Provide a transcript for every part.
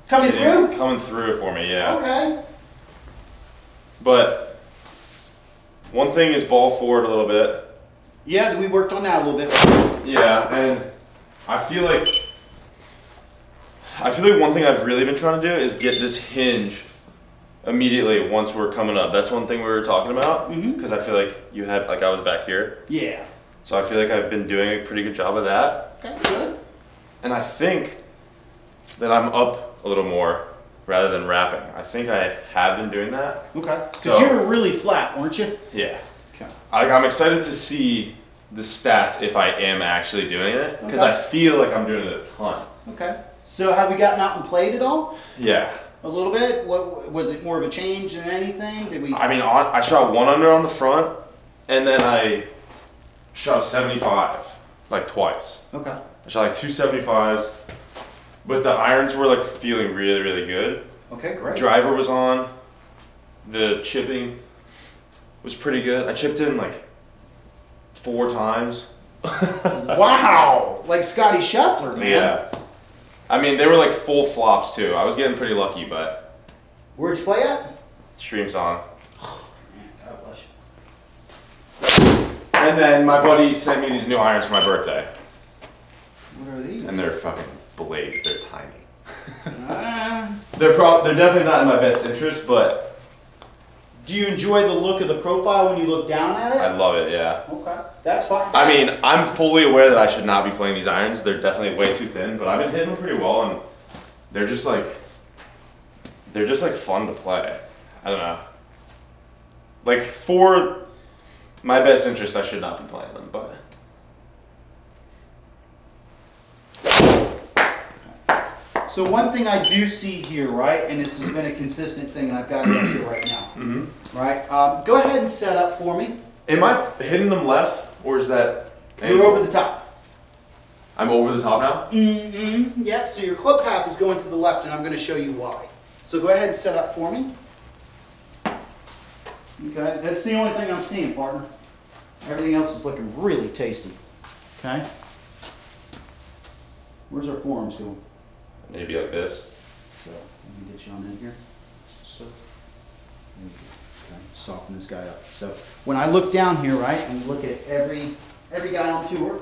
Coming through? Coming through for me, yeah. Okay. But one thing is ball forward a little bit. Yeah, we worked on that a little bit. Yeah, and I feel like one thing I've really been trying to do is get this hinge immediately once we're coming up. That's one thing we were talking about, because I feel like you had, like I was back here. Yeah. So I feel like I've been doing a pretty good job of that. Okay, good. And I think that I'm up a little more rather than wrapping. I think I have been doing that. Okay. Because So, you were really flat, weren't you? Yeah. Okay. I'm excited to see the stats if I am actually doing it, because I feel like I'm doing it a ton. Okay. So have we gotten out and played at all? Yeah. A little bit? What was it, more of a change than anything? Did we? I mean, I shot 1 under on the front, and then I shot a 75, like twice. Okay. I shot like 2 75s, but the irons were like feeling really, really good. Okay, great. Driver was on. The chipping was pretty good. I chipped in like 4 times. Wow! Like Scotty Scheffler, man. Yeah. I mean, they were like full flops too. I was getting pretty lucky, but. Where'd you play at? Stream song. Man, God bless you. And then my buddy sent me these new irons for my birthday. What are these? And they're fucking blades. They're tiny. Ah. They're definitely not in my best interest, but Do you enjoy the look of the profile when you look down at it? I love it, yeah. Okay, that's fine. I mean, I'm fully aware that I should not be playing these irons. They're definitely way too thin, but I've been hitting them pretty well, and they're just like fun to play. I don't know. Like, for my best interest, I should not be playing them, but. So one thing I do see here, right, and this has been a consistent thing, and I've got it up here right now, right? Go ahead and set up for me. Am I hitting them left, or is that? You're over the top. I'm over the top now? Yep, so your club path is going to the left, and I'm going to show you why. So go ahead and set up for me. Okay, that's the only thing I'm seeing, partner. Everything else is looking really tasty. Okay? Where's our forms going? Maybe like this. So, let me get you on in here. So, okay, soften this guy up. So, when I look down here, right, and look at every guy on tour,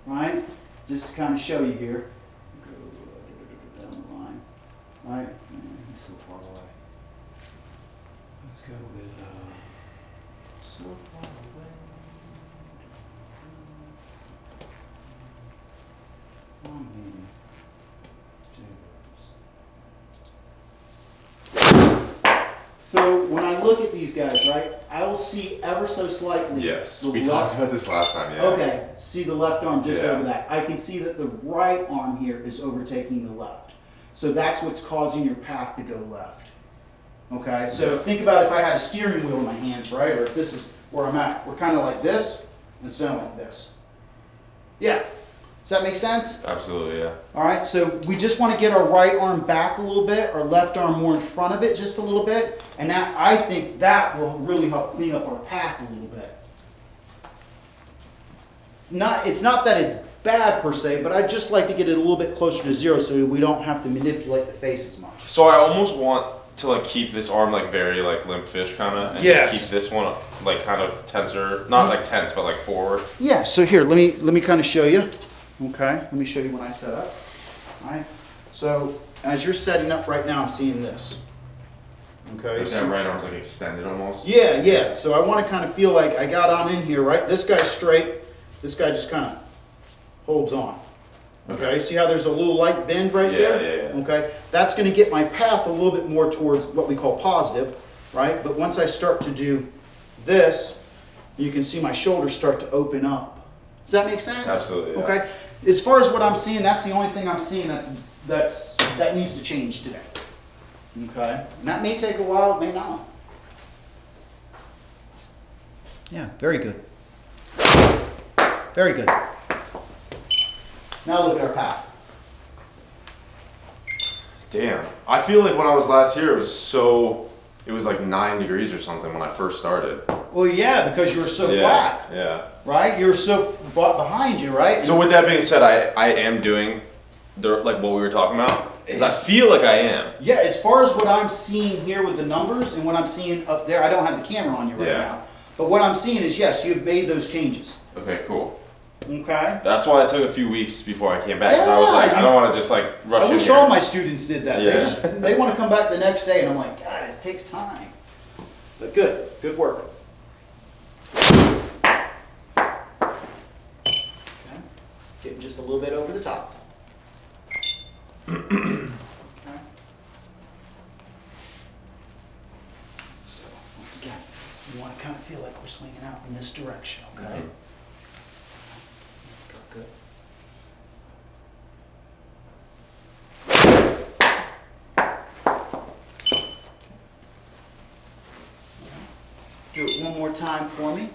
right, just to kind of show you here, go down the line, right, man, he's so far away. Let's go with, so far away. Oh, maybe. So when I look at these guys, right, I will see ever so slightly. Yes, the we left, talked about this last time, yeah. Okay, see the left arm just Yeah. over that. I can see that the right arm here is overtaking the left. So that's what's causing your path to go left. Okay, so think about if I had a steering wheel in my hands, right, or if this is where I'm at. We're kind of like this instead of like this. Yeah, does that make sense? Absolutely, yeah. All right, so we just want to get our right arm back a little bit, our left arm more in front of it just a little bit, and that, I think that will really help clean up our path a little bit. It's not that it's bad per se, but I'd just like to get it a little bit closer to zero so we don't have to manipulate the face as much. So I almost want to like keep this arm like very like limp fish kind of, and Yes. just keep this one like kind of tenser, not like tense, but like forward. Yeah, so here, let me kind of show you. Okay, let me show you when I set up. All right, so as you're setting up right now, I'm seeing this. Okay, Like so that right arm's like extended almost. yeah. So I want to kind of feel like I got on in here, right? This guy's straight. This guy just kind of holds on. Okay, see how there's a little light bend right there? Yeah. Okay, that's going to get my path a little bit more towards what we call positive, right? But once I start to do this, you can see my shoulders start to open up. Does that make sense? Absolutely, yeah. Okay, as far as what I'm seeing, that's the only thing I'm seeing that needs to change today. Okay, and that may take a while, it may not. Yeah, very good. Very good. Now look at our path. Damn. I feel like when I was last here, it was like 9 degrees or something when I first started. Well, yeah, because you were so flat, Yeah. right? You were so behind you, right? So with that being said, I am doing like what we were talking about, Because I feel like I am. Yeah, as far as what I'm seeing here with the numbers and what I'm seeing up there, I don't have the camera on you right Yeah. now. But what I'm seeing is, yes, you've made those changes. Okay, cool. Okay? That's why it took a few weeks before I came back. Because I was Yeah, like, I don't want to just like rush I in wish here. all my students did that. Yeah. They want to come back the next day, and I'm like, guys, it takes time. But good work. Okay. Getting just a little bit over the top. Okay. So once again, we want to kind of feel like we're swinging out in this direction. Okay. Mhm. Good. Do it one more time for me,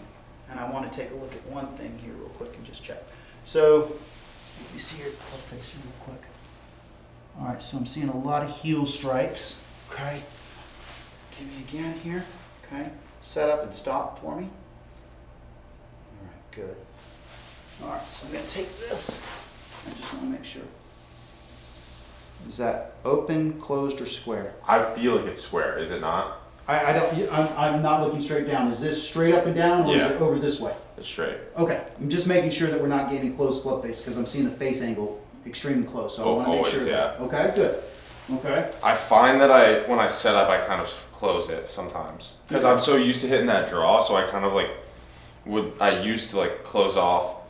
and I want to take a look at one thing here real quick and just check. So, you see your club face here real quick. All right, so I'm seeing a lot of heel strikes. Okay, give me again here. Okay, set up and stop for me. All right, good. All right, so I'm going to take this. I just want to make sure. Is that open, closed, or square? I feel like it's square, is it not? I don't. I'm not looking straight down. Is this straight up and down, or is Yeah. it over this way? It's straight. Okay. I'm just making sure that we're not getting close club face because I'm seeing the face angle extremely close. So I want to make Always, sure. yeah. Okay. Good. Okay. I find that when I set up, I kind of close it sometimes. Because I'm so used to hitting that draw, so I kind of like, I used to like close off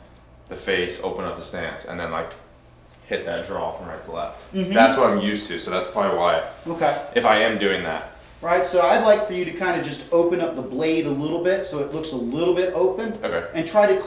the face, open up the stance, and then like hit that draw from right to left. Mhm. That's what I'm used to, so that's probably why, Okay. if I am doing that. Right. So I'd like for you to kind of just open up the blade a little bit so it looks a little bit open. Okay. And try to,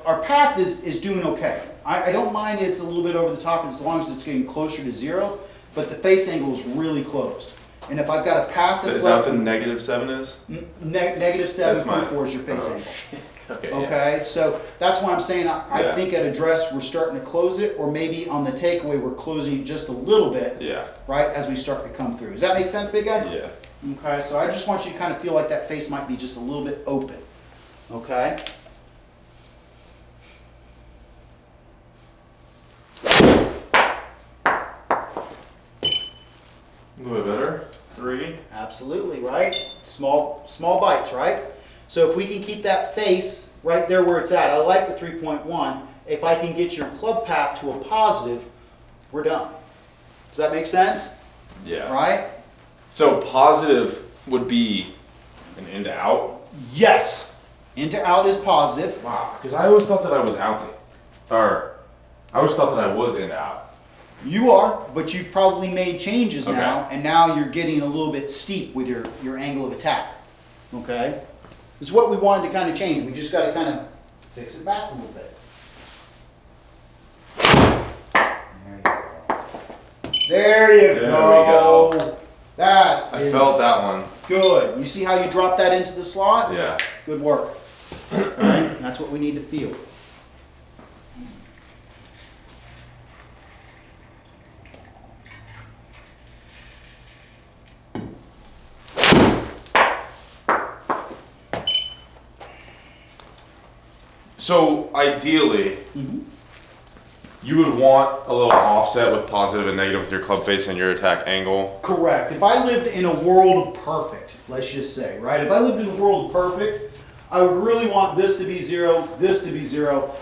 our path is doing okay. I don't mind it's a little bit over the top as long as it's getting closer to zero, but the face angle is really closed. And if I've got a path that's Is that like what the -7 is? negative That's my- 7.4 is your face oh, angle. shit. Okay. Yeah. Okay, so that's why I'm saying I Yeah. think at address we're starting to close it, or maybe on the takeaway we're closing it just a little bit, Yeah. right, as we start to come through. Does that make sense, big guy? Yeah. Okay, so I just want you to kind of feel like that face might be just a little bit open. Okay? A little bit better. 3. Absolutely, right? Small bites, right? So if we can keep that face right there where it's at, I like the 3.1. If I can get your club path to a positive, we're done. Does that make sense? Yeah. Right? So positive would be an in to out. Yes. Into out is positive. Wow. Because I always thought that I was out. Or I always thought that I was in to out. You are, but you've probably made changes Okay. now, and now you're getting a little bit steep with your angle of attack. Okay? It's what we wanted to kind of change. We just got to kind of fix it back a little bit. There you There go. we go. That I is felt that one. good. You see how you drop that into the slot? Yeah. Good work. All right? That's what we need to feel. So ideally, you would want a little offset with positive and negative with your club face and your attack angle. Correct. If I lived in a world of perfect, let's just say, right? If I lived in a world of perfect, I would really want this to be 0, this to be 0,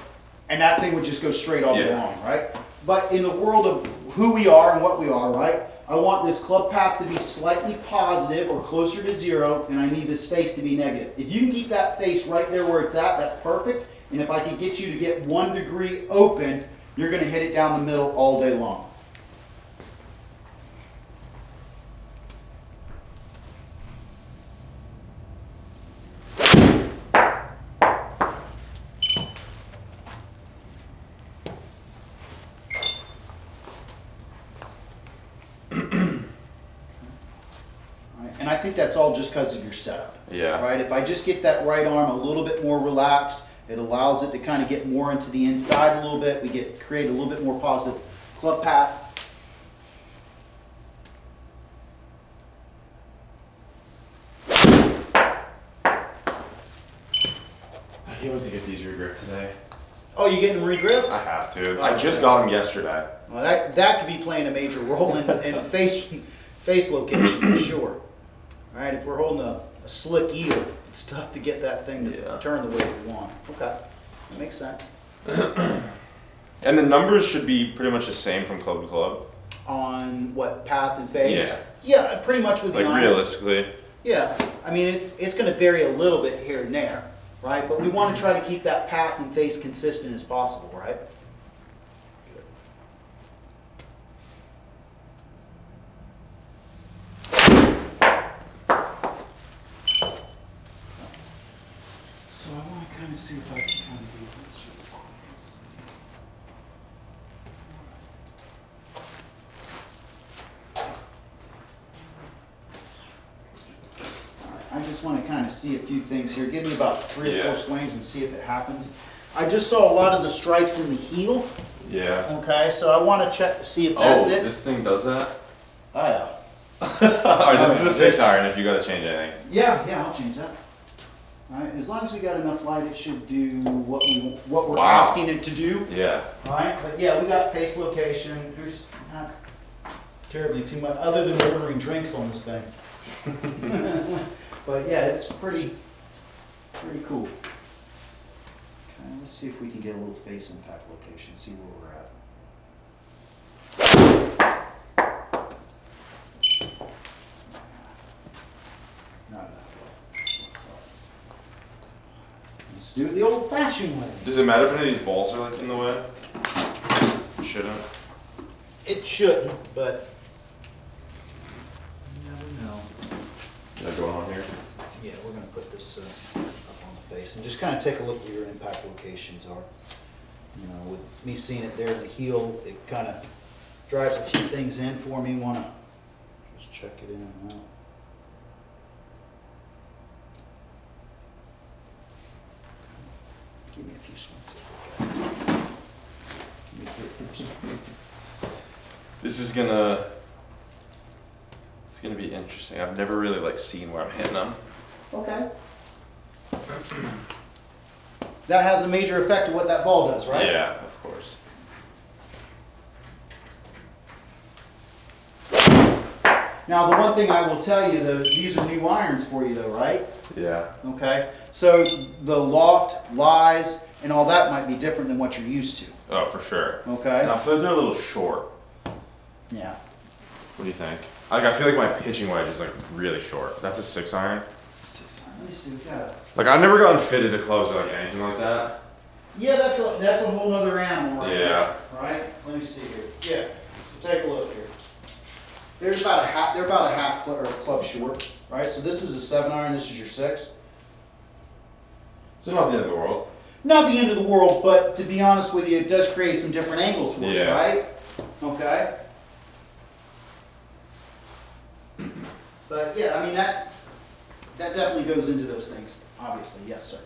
and that thing would just go straight all day Yeah. long, right? But in the world of who we are and what we are, right? I want this club path to be slightly positive or closer to 0, and I need this face to be negative. If you can keep that face right there where it's at, that's perfect. And if I can get you to get 1 degree open, you're going to hit it down the middle all day long. And I think that's all just because of your setup. Yeah. Right? If I just get that right arm a little bit more relaxed, it allows it to kind of get more into the inside a little bit. We create a little bit more positive club path. I can't wait to get these regrip today. Oh, you getting them regripped? I have to. Oh, I just okay. got them yesterday. Well, that could be playing a major role in face location for sure. All right, if we're holding a slick eel, it's tough to get that thing to Yeah. turn the way we want. Okay, that makes sense. And the numbers should be pretty much the same from club to club. On what, path and phase? Yeah. Yeah, pretty much with the Like irons. realistically. Yeah, I mean, it's going to vary a little bit here and there, right? But we want to try to keep that path and face consistent as possible, right? So I want to kind of see if I can kind of do this real quick. I just want to kind of see a few things here. Give me about 3 or 4 swings and see if it happens. I just saw a lot of the strikes in the heel. Yeah. Okay, so I want to check to see if that's it. This thing does that? Oh yeah. Alright, this is a 6 iron if you gotta change anything. Yeah, I'll change that. All right, as long as we got enough light, it should do what we're Wow. asking it to do. Yeah. All right, but yeah, we got face location. There's not terribly too much other than ordering drinks on this thing. But yeah, it's pretty cool. Okay, let's see if we can get a little face impact location, see where we're at. Not enough. Let's do it the old-fashioned way. Does it matter if any of these balls are like in the way? Shouldn't. It shouldn't, but you never know. Is that going on here? Yeah, we're gonna put this up on the face and just kind of take a look where your impact locations are. You know, with me seeing it there in the heel, it kind of drives a few things in for me. Want to just check it in and out. Give me a few swings. Give me 3 or 4 swings. This is gonna. It's gonna be interesting. I've never really like seen where I'm hitting them. Okay. That has a major effect of what that ball does, right? Yeah, of course. Now, the one thing I will tell you, though, these are new irons for you, though, right? Yeah. Okay. So the loft, lies, and all that might be different than what you're used to. Oh, for sure. Okay. And I feel like they're a little short. Yeah. What do you think? Like I feel like my pitching wedge is like really short. That's a 6 iron. 6 iron. Let me see. We got a. Like I've never gotten fitted to clubs or like anything like that. Yeah, that's a whole other animal, right? Yeah. There, right. Let me see here. Yeah. So take a look here. There's about a half. They're about a half club short, right? So this is a 7 iron. This is your 6. So not the end of the world. Not the end of the world, but to be honest with you, it does create some different angles for us, Yeah. right? Okay. But yeah, I mean that definitely goes into those things, obviously. Yes, sir.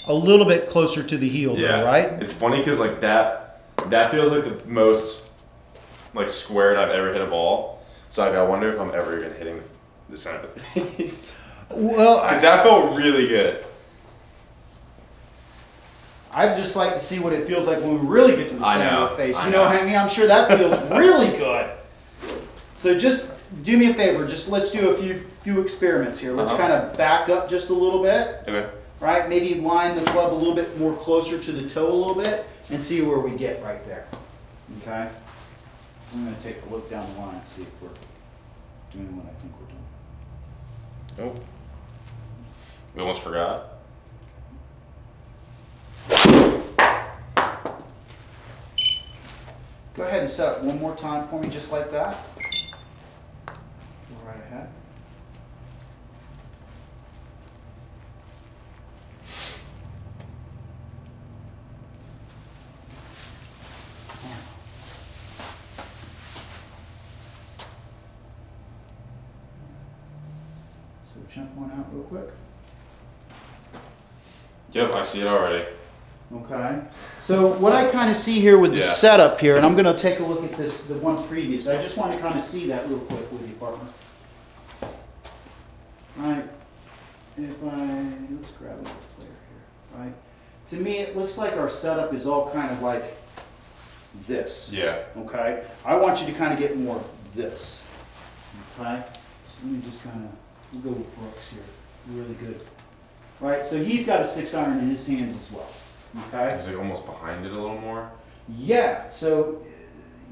A little bit closer to the heel, Yeah. though, right? It's funny because like that feels like the most like squared I've ever hit a ball. So like, I wonder if I'm ever even hitting the center of the face. Well, Because that felt really good. I'd just like to see what it feels like when we really get to the I center know, of the face. I You know know. what I mean? I'm sure that feels really good. So just do me a favor. Just let's do a few experiments here. Let's kind of back up just a little bit, Okay. right? Maybe line the club a little bit more closer to the toe a little bit and see where we get right there. Okay? I'm going to take a look down the line and see if we're doing what I think we're doing. Nope. We almost forgot. Go ahead and set up one more time for me just like that. Go right ahead. So jump one out real quick. Yep, I see it already. Okay, so what I kind of see here with the Yeah. setup here, and I'm going to take a look at this, the one previous. I just want to kind of see that real quick with you, partner. Right. If let's grab another player here. Right. To me, it looks like our setup is all kind of like this. Yeah. Okay. I want you to kind of get more of this. Okay. So let me just kind of we'll go with Brooks here. Really good. Right. So he's got a 6-iron in his hands as well. Okay. Is it almost behind it a little more? Yeah, so,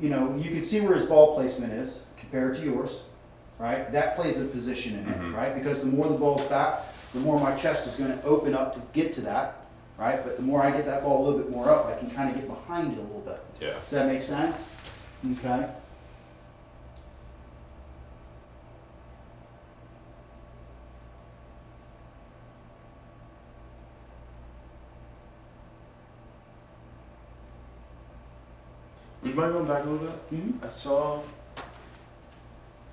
you know, you can see where his ball placement is compared to yours, right? That plays a position in it, right? Because the more the ball's back, the more my chest is going to open up to get to that, right? But the more I get that ball a little bit more up, I can kind of get behind it a little bit. Yeah. Does that make sense? Okay. Would you mind going back a little bit? Mm-hmm. I saw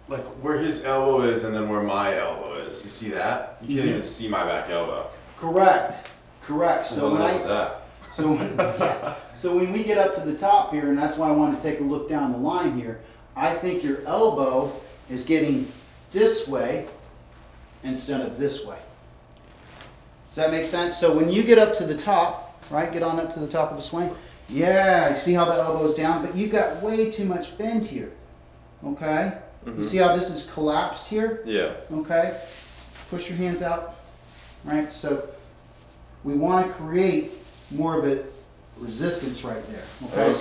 like where his elbow is and then where my elbow is. You see that? You can't even see my back elbow. Correct. Correct. So when that. So when, yeah. So when we get up to the top here, and that's why I want to take a look down the line here, I think your elbow is getting this way instead of this way. Does that make sense? So when you get up to the top, right, get on up to the top of the swing, yeah, you see how the elbow's down, but you've got way too much bend here, okay? You see how this is collapsed here? Yeah. Okay, push your hands out, right? So we want to create more of a resistance right there. Okay,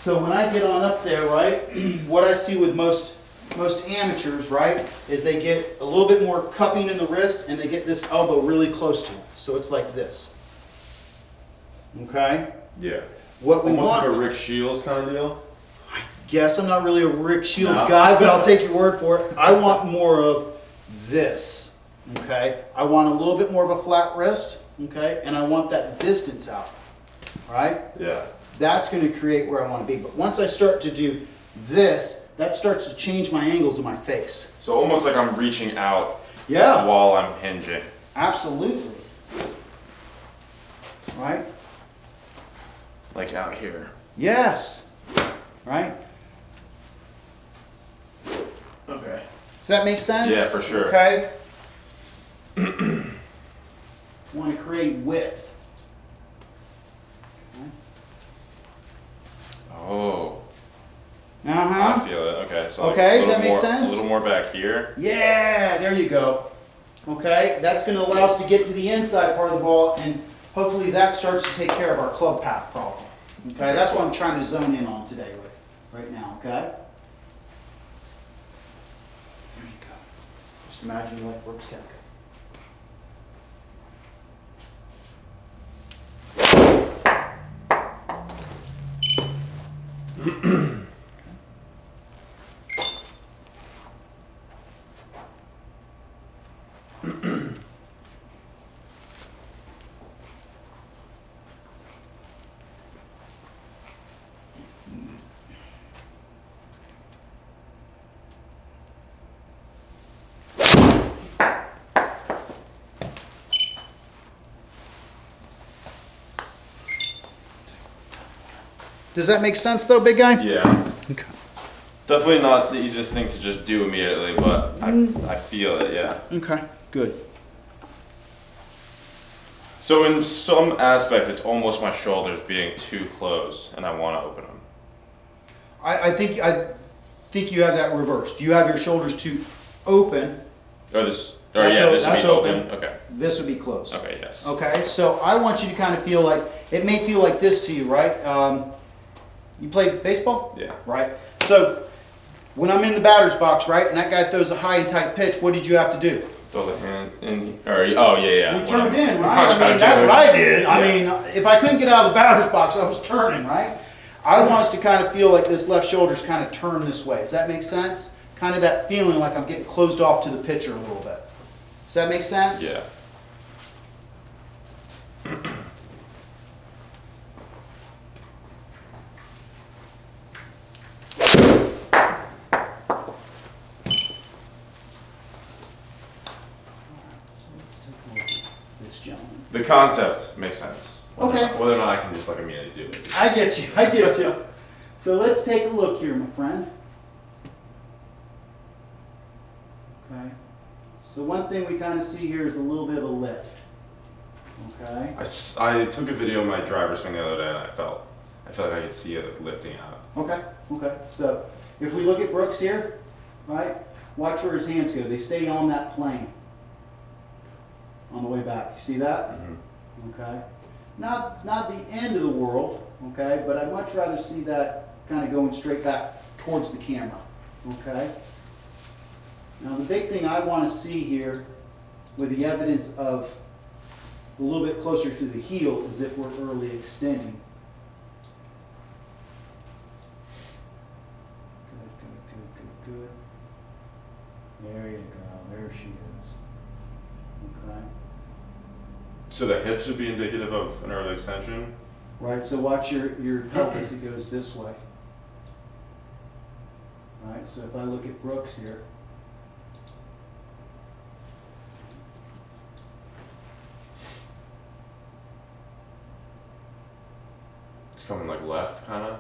so when I get on up there, right, what I see with most amateurs, right, is they get a little bit more cupping in the wrist and they get this elbow really close to them. So it's like this. Okay? Yeah. What we Almost want, like a Rick Shields kind of deal. I guess I'm not really a Rick Shields No. guy, but I'll take your word for it. I want more of this. Okay? I want a little bit more of a flat wrist. Okay? And I want that distance out. Right? Yeah. That's going to create where I want to be. But once I start to do this, that starts to change my angles of my face. So almost like I'm reaching out Yeah. while I'm hinging. Absolutely. Right? Like out here. Yes. Right? Okay. Does that make sense? Yeah, for sure. Okay. Want to create width. Oh. I Uh-huh. feel it. Okay. So Okay, like does that make more, sense? A little more back here. Yeah, there you go. Okay, that's going to allow us to get to the inside part of the ball, and hopefully that starts to take care of our club path problem. Okay, that's what I'm trying to zone in on today, right now, okay? There you go. Just imagine you like Brooks Koepka. Does that make sense though, big guy? Yeah. Okay. Definitely not the easiest thing to just do immediately, but I feel it, yeah. Okay, good. So in some aspect, it's almost my shoulders being too closed, and I want to open them. I think you have that reversed. You have your shoulders too open. This That's would be open. Okay. This would be closed. Okay. Yes. Okay, so I want you to kind of feel like, it may feel like this to you, right? You play baseball? Yeah. Right? So when I'm in the batter's box, right, and that guy throws a high and tight pitch, what did you have to do? Throw the hand in. Or yeah. You turned in, right? I mean, that's what I did. I mean, if I couldn't get out of the batter's box, I was turning, right? I want us to kind of feel like this left shoulder's kind of turned this way. Does that make sense? Kind of that feeling like I'm getting closed off to the pitcher a little bit. Does that make sense? Yeah. This gentleman. The concept makes sense. Okay. Whether or not I can just like immediately do it. I get you, I get you. So let's take a look here, my friend. Okay. So one thing we kind of see here is a little bit of a lift. Okay. I took a video of my driver swing the other day and I felt like I could see it like, lifting out. Okay, okay. So if we look at Brooks here, right, watch where his hands go. They stay on that plane on the way back. You see that? Mm-hmm. Okay. Not the end of the world, okay, but I'd much rather see that kind of going straight back towards the camera. Okay. Now the big thing I want to see here with the evidence of a little bit closer to the heel is if we're early extending. Good. There you go. There she is. Okay. So the hips would be indicative of an early extension? Right, so watch your pelvis, it goes this way. Right, so if I look at Brooks here, It's coming like left, kind of?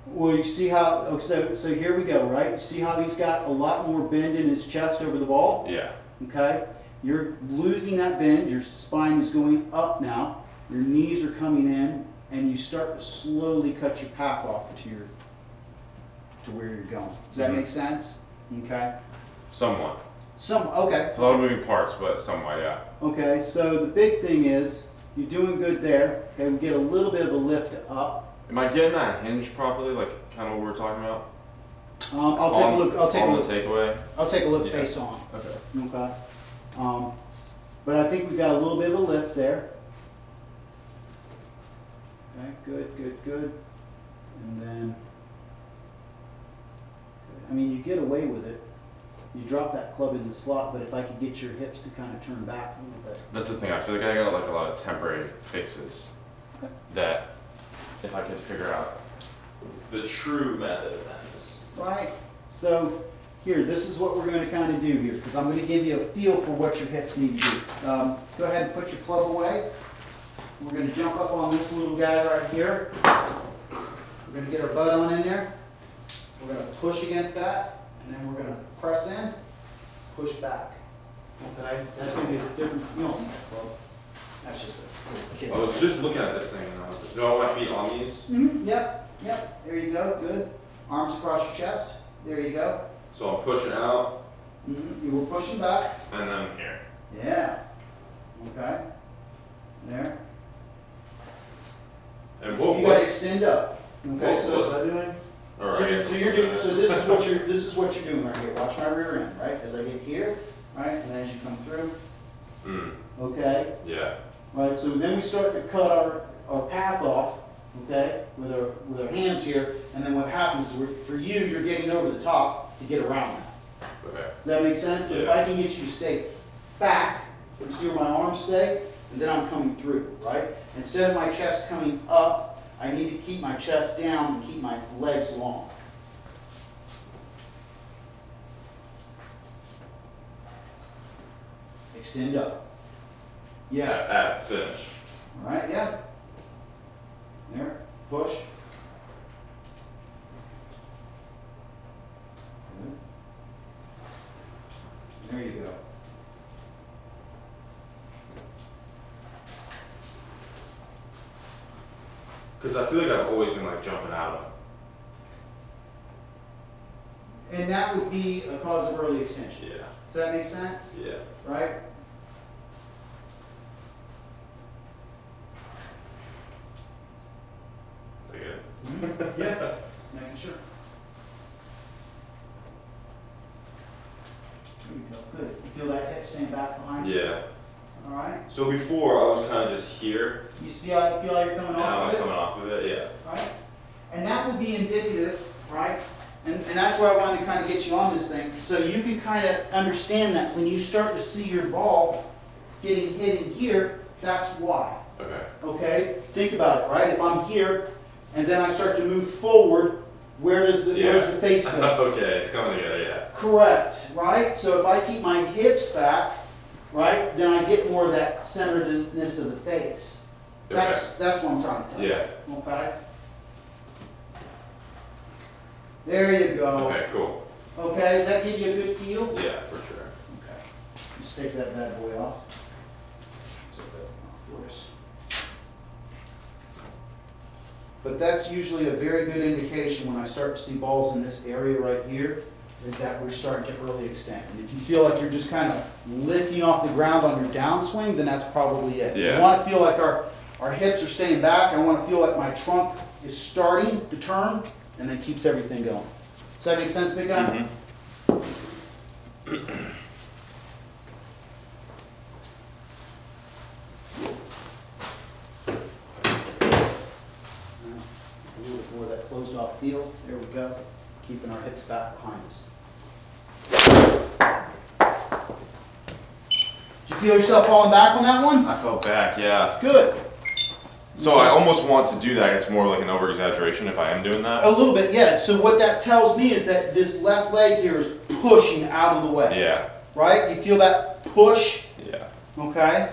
well, you see how, oh, so here we go, right? You see how he's got a lot more bend in his chest over the ball? Yeah. Okay? You're losing that bend, your spine is going up now, your knees are coming in, and you start to slowly cut your path off to where you're going. Does that Mhm. make sense? Okay? Somewhat. Okay. It's a lot of moving parts, but somewhat, yeah. Okay, so the big thing is, you're doing good there. Okay, we get a little bit of a lift up. Am I getting that hinge properly, like kind of what we were talking about? I'll take a look. I'll take a on look. the takeaway? I'll take a look Yeah. face on. Okay. Okay. But I think we got a little bit of a lift there. Okay, good. And then, I mean, you get away with it. You drop that club in the slot, but if I could get your hips to kind of turn back a little bit. That's the thing. I feel like I got like a lot of temporary fixes Okay. that if I could figure out the true method of that is. Right? So here, this is what we're going to kind of do here, because I'm going to give you a feel for what your hips need to do. Go ahead and put your club away. We're going to jump up on this little guy right here. We're going to get our butt on in there. We're going to push against that, and then we're going to press in, push back. Okay? That's going to be a different, you don't need that club. That's just a little kid. I was just looking at this thing and I was like, do I want my feet on these? Mm-hmm. Yep. There you go. Good. Arms across your chest. There you go. So I'm pushing out Mm-hmm. You were pushing back. and then here. Yeah. Okay. There. And So what you got to was extend up. Okay. what So was I doing? Or I So, guess so you're doing. So this is what you're doing right here. Watch my rear end, right? As I get here, right, and then as you come through. Okay. Yeah. Right. So then we start to cut our path off. Okay, with our hands here, and then what happens for you, you're getting over the top to get around that. Okay. Does that make sense? But if Yeah. I can get you to stay back, you see where my arms stay, and then I'm coming through, right? Instead of my chest coming up, I need to keep my chest down and keep my legs long. Extend up. Yeah. At finish. All right, yeah. There, push. Good. There you go. Because I feel like I've always been like jumping out of them. And that would be a cause of early extension. Yeah. Does that make sense? Yeah. Right? Is that good? Yeah. Making sure. There you go. Good. You feel that hip staying back behind you? Yeah. All right. So before I was kind of just here, You see how you feel like you're coming and now off I'm of it? coming off of it. Yeah. Right? And that would be indicative, right? And that's why I wanted to kind of get you on this thing. So you can kind of understand that when you start to see your ball getting hit in here, that's why. Okay. Okay? Think about it, right? If I'm here and then I start to move forward, where's the face go? Okay, it's coming together. Yeah. Correct, right? So if I keep my hips back, right, then I get more of that centeredness of the face. That's what I'm trying to tell you. Yeah. Okay. There you go. Okay, cool. Okay, does that give you a good feel? Yeah, for sure. Okay. Let's take that bad boy off. Take that one off for us. But that's usually a very good indication when I start to see balls in this area right here, is that we're starting to early extend. And if you feel like you're just kind of lifting off the ground on your downswing, then that's probably it. Yeah. I want to feel like our hips are staying back. I want to feel like my trunk is starting to turn and then keeps everything going. Does that make sense, big guy? Mm-hmm. A little bit more of that closed off feel. There we go. Keeping our hips back behind us. Did you feel yourself falling back on that one? I fell back, yeah. Good. So I almost want to do that. It's more like an over exaggeration if I am doing that. A little bit, yeah. So what that tells me is that this left leg here is pushing out of the way. Yeah. Right? You feel that push? Yeah. Okay.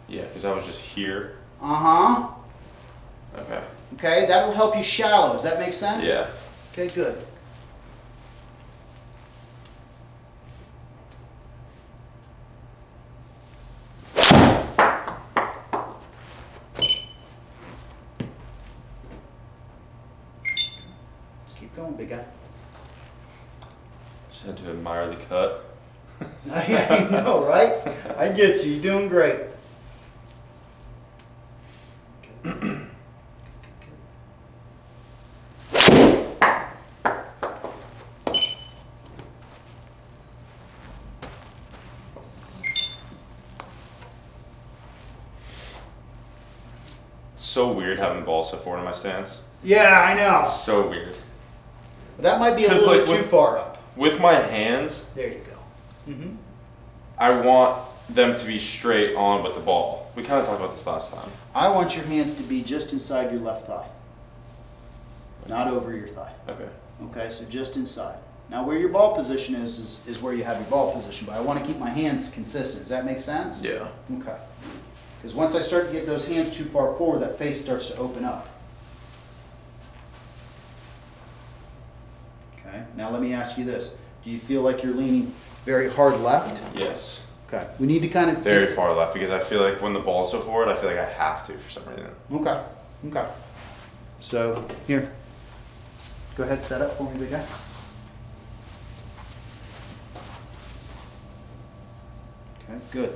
Yeah, because I was just here. Uh-huh. Okay. Okay, that'll help you shallow. Does that make sense? Yeah. Okay, good. Let's keep going, big guy. Just had to admire the cut. I know, right? I get you. You're doing great. It's so weird having the ball so forward in my stance. Yeah, I know. It's so weird. That might be a 'Cause, little like, bit too with- far up. With my hands, There you go. Mm-hmm. I want them to be straight on with the ball. We kind of talked about this last time. I want your hands to be just inside your left thigh, not over your thigh. Okay. Okay, so just inside. Now, where your ball position is where you have your ball position, but I want to keep my hands consistent. Does that make sense? Yeah. Okay. Because once I start to get those hands too far forward, that face starts to open up. Okay, now let me ask you this. Do you feel like you're leaning very hard left? Yes. Okay, we need to kind of... Very far left because I feel like when the ball's so forward, I feel like I have to for some reason. Okay, okay. So, here. Go ahead, set up for me, big guy. Okay, good.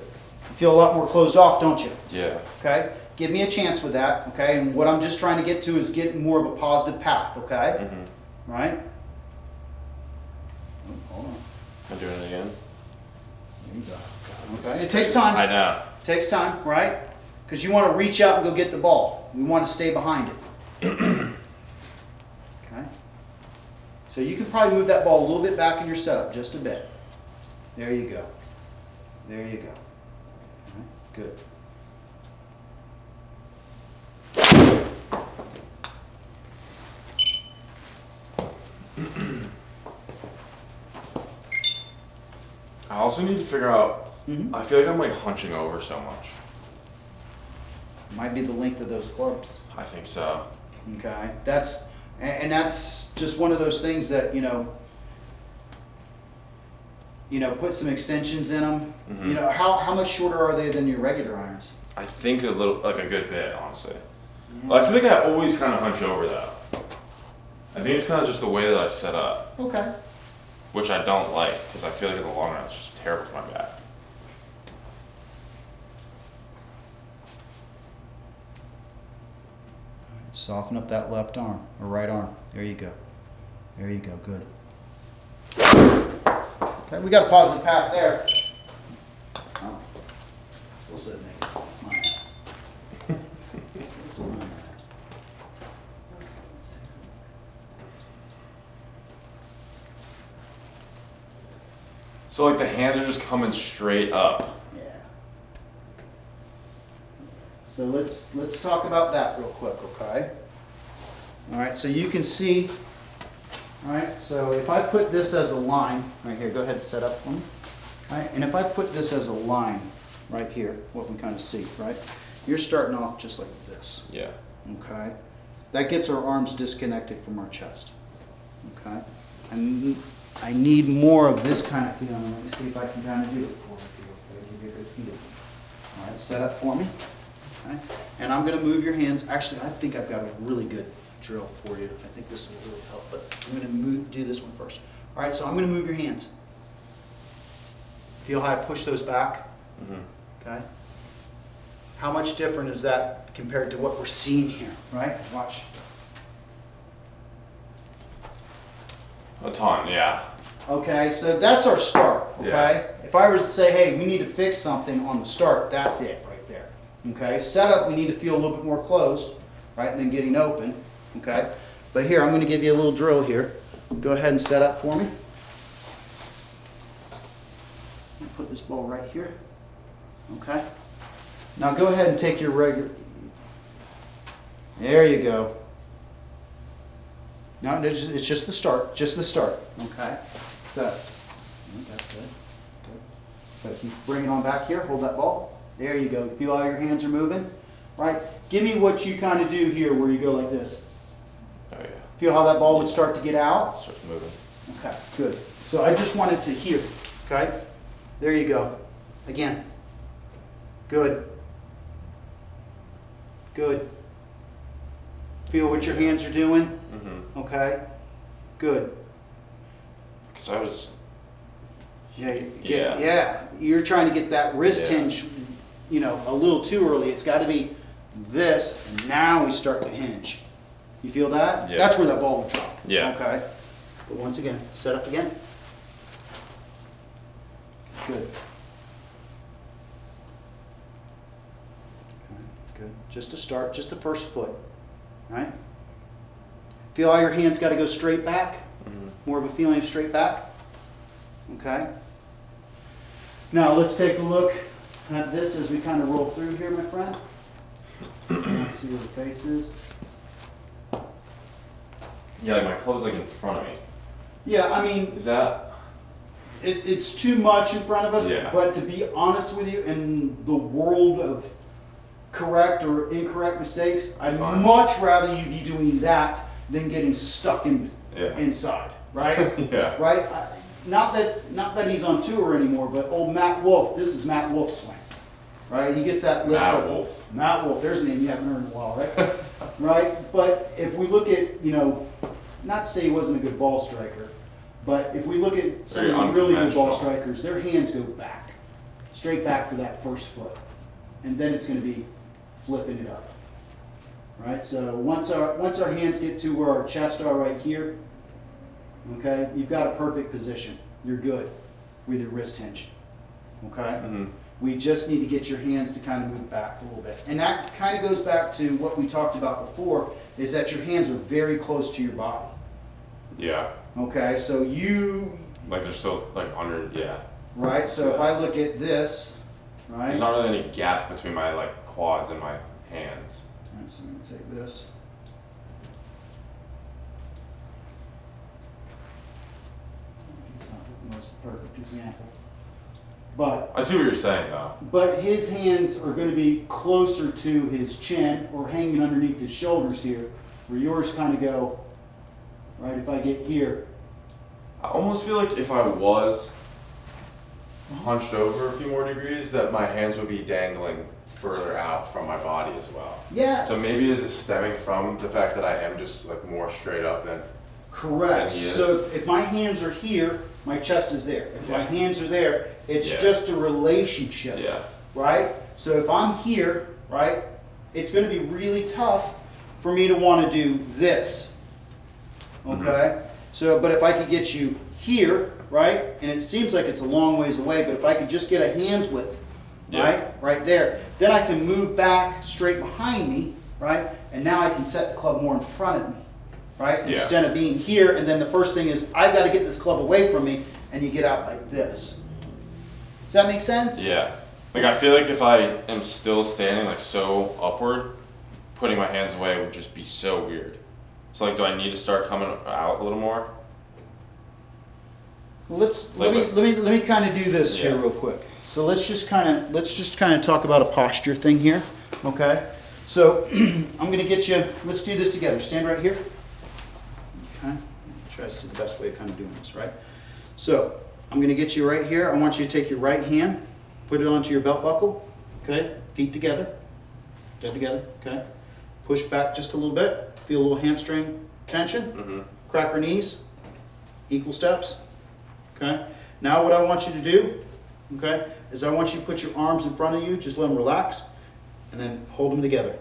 You feel a lot more closed off, don't you? Yeah. Okay? Give me a chance with that, okay? And what I'm just trying to get to is getting more of a positive path, okay? Mm-hmm. Right? Oh, hold on. I'm doing it again. There you go. Okay. It takes time. I know. Takes time, right? Because you want to reach out and go get the ball. We want to stay behind it. Okay? So you can probably move that ball a little bit back in your setup, just a bit. There you go. There you go. All right, good. I also need to figure out. Mhm. I feel like I'm like hunching over so much. Might be the length of those clubs. I think so. Okay, and that's just one of those things that put some extensions in them. Mhm. You know, how much shorter are they than your regular irons? I think a good bit, honestly. Well, I feel like I always kind of hunch over though. I think it's kind of just the way that I set up, Okay. which I don't like because I feel like in the long run it's just terrible for my back. Soften up that left arm or right arm. There you go. There you go. Good. Okay, we got a positive path there. Oh, still sitting there. It's my ass. It's my ass. So like the hands are just coming straight up. Yeah. So let's talk about that real quick, okay? All right, so you can see, all right, so if I put this as a line, right here, go ahead and set up for me. All right, and if I put this as a line right here, what we kind of see, right? You're starting off just like this, Yeah. okay? That gets our arms disconnected from our chest, okay? And I need more of this kind of feeling. Let me see if I can kind of do it for you. Okay, give you a good feeling. All right, set up for me. Okay? And I'm going to move your hands. Actually, I think I've got a really good drill for you. I think this will really help, but I'm going to do this one first. All right, so I'm going to move your hands. Feel how I push those back? Okay? How much different is that compared to what we're seeing here, right? Watch. A ton, yeah. Okay, so that's our start, okay? Yeah. If I was to say, hey, we need to fix something on the start, that's it right there. Okay, setup, we need to feel a little bit more closed, right, and then getting open, okay? But here, I'm going to give you a little drill here. Go ahead and set up for me. Put this ball right here, okay? Now go ahead and take your regular, there you go. No, it's just the start, okay? So, that's good, good. So if you bring it on back here, hold that ball. There you go, feel how your hands are moving, right? Give me what you kind of do here where you go like this. Oh yeah. Feel how that ball would start to get out? Starts moving. Okay, good. So I just wanted to hear, okay? There you go. Again. Good. Good. Feel what your hands are doing? Okay? Good. Because I was... Yeah. You're trying to get that wrist hinge, you know, a little too early. It's got to be this, and now we start to hinge. You feel that? Yeah. That's where that ball will drop. Yeah. Okay? But once again, set up again. Good. Okay, good. Just to start, just the first foot. All right? Feel how your hands got to go straight back? More of a feeling of straight back? Okay? Now let's take a look at this as we kind of roll through here, my friend. Let's see where the face is. Yeah, like my clothes like in front of me. Yeah, I mean, Is that... it's too much in front of us, Yeah. but to be honest with you, in the world of correct or incorrect mistakes, I'd fine. much rather you be doing that than getting stuck inside, right? Yeah. Right? Not that he's on tour anymore, but old Matt Wolf, this is Matt Wolf's swing, right? He gets that lift Matt up. Wolf. Matt Wolf, there's a name you haven't heard in a while, right? Right? But if we look at, you know, not to say he wasn't a good ball striker, but if we look at some Very really good ball unconventional. strikers, their hands go back, straight back for that first foot. And then it's going to be flipping it up. Right? So once our hands get to where our chest are right here, okay, you've got a perfect position. You're good with your wrist hinge. Okay? We just need to get your hands to kind of move back a little bit. And that kind of goes back to what we talked about before, is that your hands are very close to your body. Yeah. Okay, so you... Like they're still like under, yeah. Right, so if I look at this, right? There's not really any gap between my like quads and my hands. All right, so I'm going to take this. It's not the most perfect example. But I see what you're saying though. his hands are going to be closer to his chin or hanging underneath his shoulders here, where yours kind of go, right, if I get here. I almost feel like if I was hunched over a few more degrees, that my hands would be dangling further out from my body as well. Yes. So maybe is it stemming from the fact that I am just like more straight up than... Correct. than he is? So if my hands are here, my chest is there. If my Yeah. hands are there, it's Yeah. just a relationship. Yeah. Right? So if I'm here, right, it's going to be really tough for me to want to do this. Okay? So, but if I could get you here, right, and it seems like it's a long ways away, but if I could just get a hand's width, Yeah. right there, then I can move back straight behind me, right, and now I can set the club more in front of me, right, Yeah. instead of being here, and then the first thing is I've got to get this club away from me, and you get out like this. Does that make sense? Yeah. Like I feel like if I am still standing like so upward, putting my hands away would just be so weird. So like, do I need to start coming out a little more? Let me kind of do this here Yeah. real quick. So let's just kind of talk about a posture thing here. Okay? So I'm gonna get you, let's do this together. Stand right here. Okay? Try to see the best way of kind of doing this, right? So I'm gonna get you right here. I want you to take your right hand, put it onto your belt buckle. Okay? Feet together. Dead together. Okay? Push back just a little bit. Feel a little hamstring tension. Crack your knees. Equal steps. Okay? Now what I want you to do, okay, is I want you to put your arms in front of you, just let them relax, and then hold them together.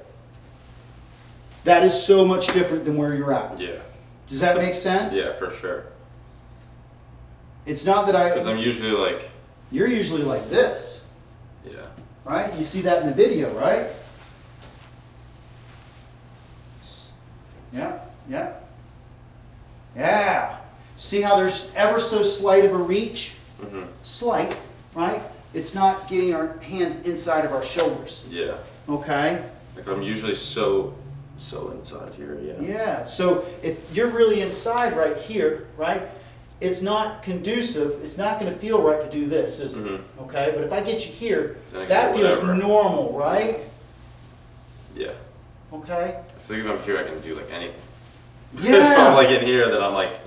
That is so much different than where you're at. Yeah. Does that make sense? Yeah, for sure. It's not that Because I'm usually like. You're usually like this. Yeah. Right? You see that in the video, right? Yeah, yeah. Yeah. See how there's ever so slight of a reach? Slight, right? It's not getting our hands inside of our shoulders. Yeah. Okay? Like I'm usually so inside here, yeah. Yeah, so if you're really inside right here, right, it's not conducive, it's not going to feel right to do this, is it? Okay, but if I get you here, that feels normal, right? Yeah. Okay? I feel like if I'm here, I can do like anything. Yeah. If I'm like in here, then I'm like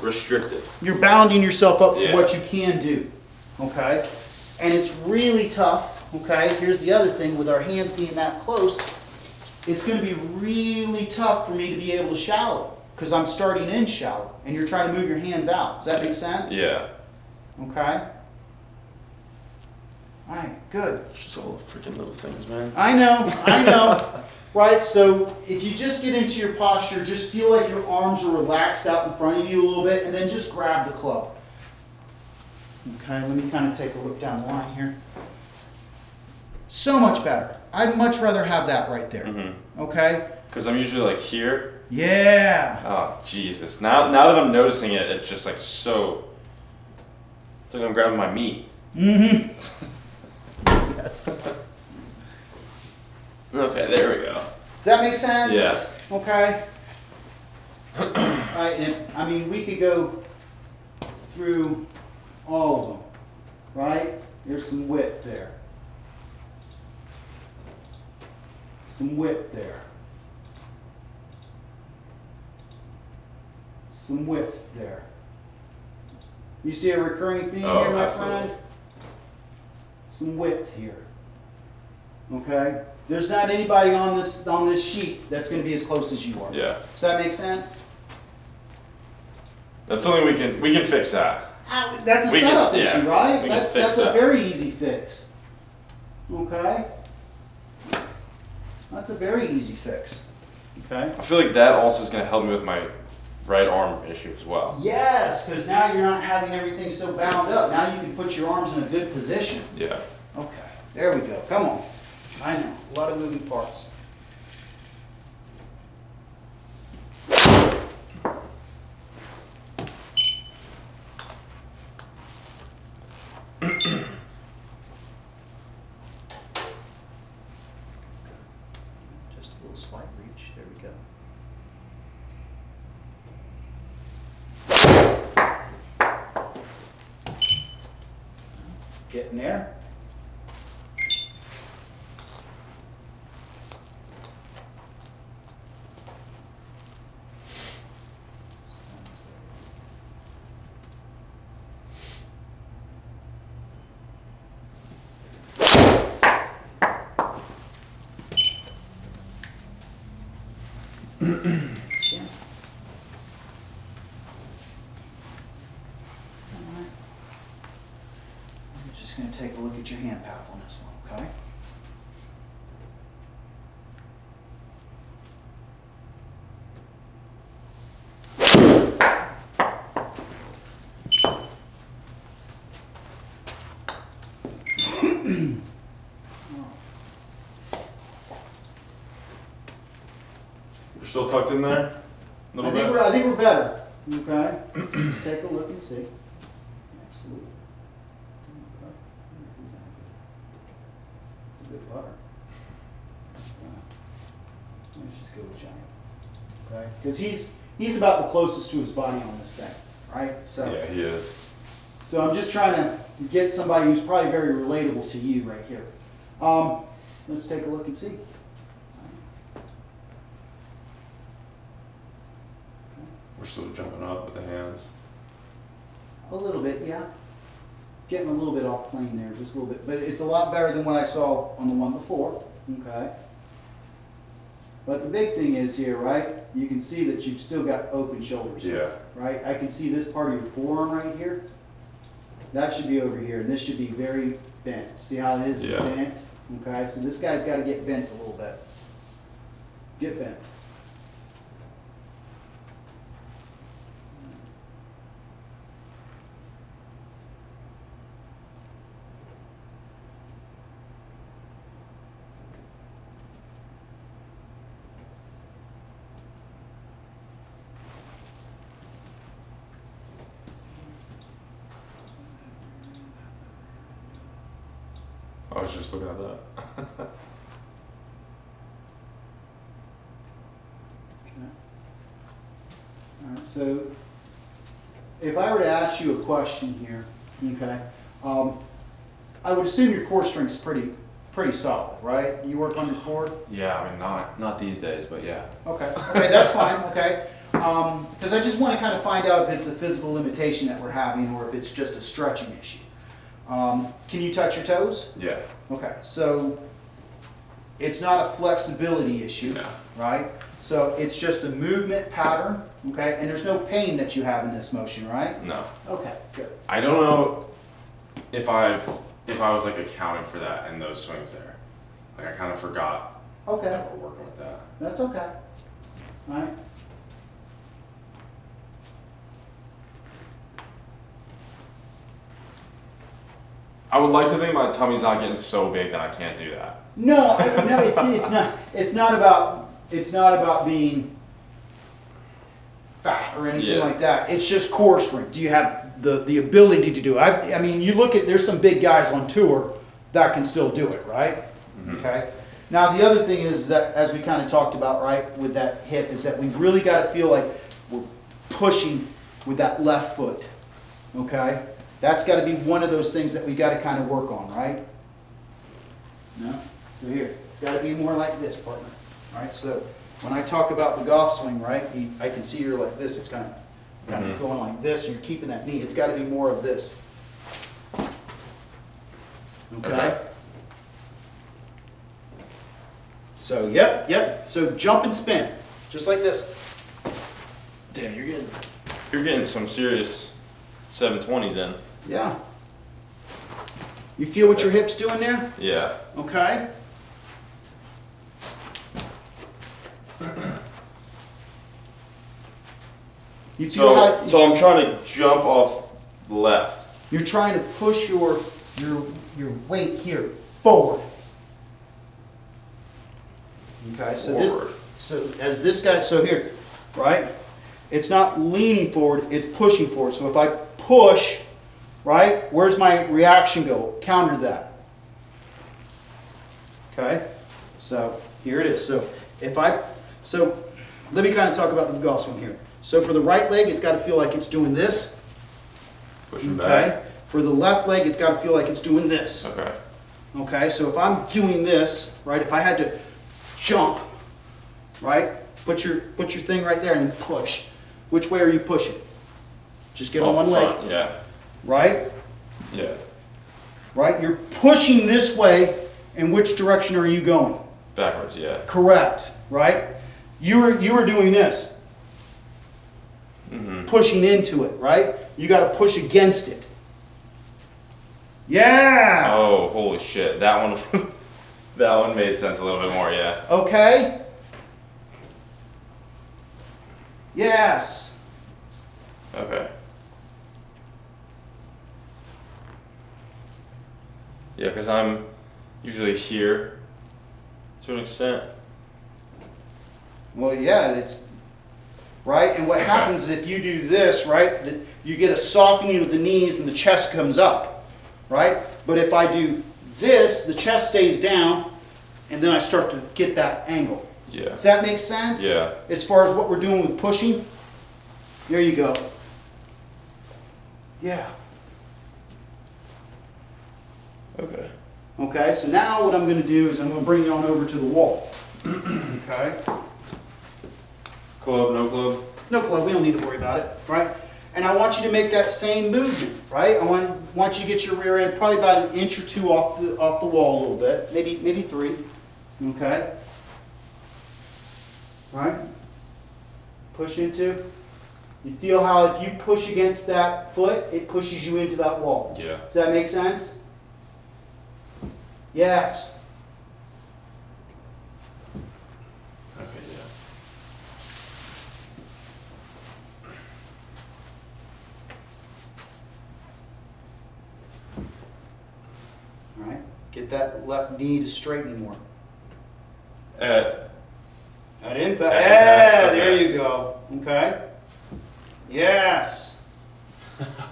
restricted. You're bounding yourself up Yeah. for what you can do, okay? And it's really tough, okay? Here's the other thing, with our hands being that close, it's going to be really tough for me to be able to shallow, because I'm starting in shallow, and you're trying to move your hands out. Does that make sense? Yeah. Okay? All right, good. It's just all freaking little things, man. I know. Right, so if you just get into your posture, just feel like your arms are relaxed out in front of you a little bit, and then just grab the club. Okay, let me kind of take a look down the line here. So much better. I'd much rather have that right there. Okay? Because I'm usually like here. Yeah. Oh, Jesus. Now that I'm noticing it, it's just like so. It's like I'm grabbing my meat. Yes. Okay, there we go. Does that make sense? Yeah. Okay. Right, and I mean, we could go through all of them, right? There's some width there. Some width there. Some width there. You see a recurring theme Oh, here, my absolutely. friend? Some width here. Okay? There's not anybody on this sheet that's going to be as close as you are. Yeah. Does that make sense? That's something we can fix that. That's a We can- setup yeah, issue, right? we can That's fix a that. very easy fix. Okay? That's a very easy fix. Okay? I feel like that also is going to help me with my right arm issue as well. Yes, because now you're not having everything so bound up. Now you can put your arms in a good position. Yeah. Okay, there we go. Come on. I know, a lot of moving parts. Just a little slight reach. There we go. Getting there. Yeah. Alright. I'm just going to take a look at your hand path on this one, okay? You're still tucked in there? A little bit? I think we're better. Okay? Just take a look and see. Absolutely. Okay. It's a good putter. Let's just go with Johnny. Okay? Because he's about the closest to his body on this thing, right? So, Yeah, he is. so I'm just trying to get somebody who's probably very relatable to you right here. Let's take a look and see. We're still jumping up with the hands. A little bit, yeah. Getting a little bit off plane there, just a little bit. But it's a lot better than what I saw on the one before. Okay. But the big thing is here, right? You can see that you've still got open shoulders. Yeah. Right? I can see this part of your forearm right here. That should be over here, and this should be very bent. See how his is bent? Okay, so this guy's got to get bent a little bit. Get bent. I was just looking at that. All right, so if I were to ask you a question here, okay, I would assume your core strength's pretty solid, right? You work on your core? Yeah, I mean not these days, but yeah. Okay, that's fine, okay. Because I just want to kind of find out if it's a physical limitation that we're having or if it's just a stretching issue. Can you touch your toes? Yeah. Okay, so it's not a flexibility issue, No. right? So it's just a movement pattern, okay? And there's no pain that you have in this motion, right? No. Okay, good. I don't know if I was like accounting for that in those swings there. Like I kind of forgot Okay, that we're working with that. that's okay. All right. I would like to think my tummy's not getting so big that I can't do that. No, no, it's not about being fat or anything Yeah. like that. It's just core strength. Do you have the ability to do it? I mean, you look at, there's some big guys on tour that can still do it, right? Mhm. Okay. Now the other thing is that, as we kind of talked about, right, with that hip, is that we've really got to feel like we're pushing with that left foot. Okay. That's got to be one of those things that we got to kind of work on, right? No? So here, it's got to be more like this, partner. All right, so when I talk about the golf swing, right, I can see you're like this. It's kind of going like this, and you're keeping that knee. It's got to be more of this. Okay? So, yep. So jump and spin, just like this. Damn, you're getting some serious 720s in. Yeah. You feel what your hip's doing there? Yeah. Okay. You feel how So I'm trying to jump off left. you're trying to push your weight here forward. Okay, Forward. so as this guy, so here, right? It's not leaning forward, it's pushing forward. So if I push, right, where's my reaction go? Counter that. Okay? So here it is. So let me kind of talk about the golf swing here. So for the right leg, it's got to feel like it's doing this. Pushing Okay? back. For the left leg, it's got to feel like it's doing this. Okay. Okay, so if I'm doing this, right, if I had to jump, right, put your thing right there and push. Which way are you pushing? Just get on Off one the leg, front, yeah. right? Yeah. Right, you're pushing this way, and which direction are you going? Backwards, yeah. Correct, right? You were doing this, Mm-hmm. pushing into it, right? You got to push against it. Yeah. Oh, holy shit. That one that one made sense a little bit more, yeah. Okay. Yes. Okay. Yeah, because I'm usually here to an extent. Well, yeah, it's right. And what Okay. happens if you do this, right? That you get a softening of the knees and the chest comes up, right? But if I do this, the chest stays down, and then I start to get that angle. Yeah. Does that make sense? Yeah. As far as what we're doing with pushing, there you go. Yeah. Okay. Okay. So now what I'm going to do is I'm going to bring you on over to the wall. Okay. Club, no club? No club, we don't need to worry about it, right? And I want you to make that same movement, right? I want you to get your rear end probably about an inch or two off the wall a little bit, maybe 3, okay? Right? Push into. You feel how if you push against that foot, it pushes you into that wall. Yeah. Does that make sense? Yes. Okay, yeah. All right. Get that left knee to straighten more. At At impact. At Yeah, impact, there okay. you go. Okay. Yes.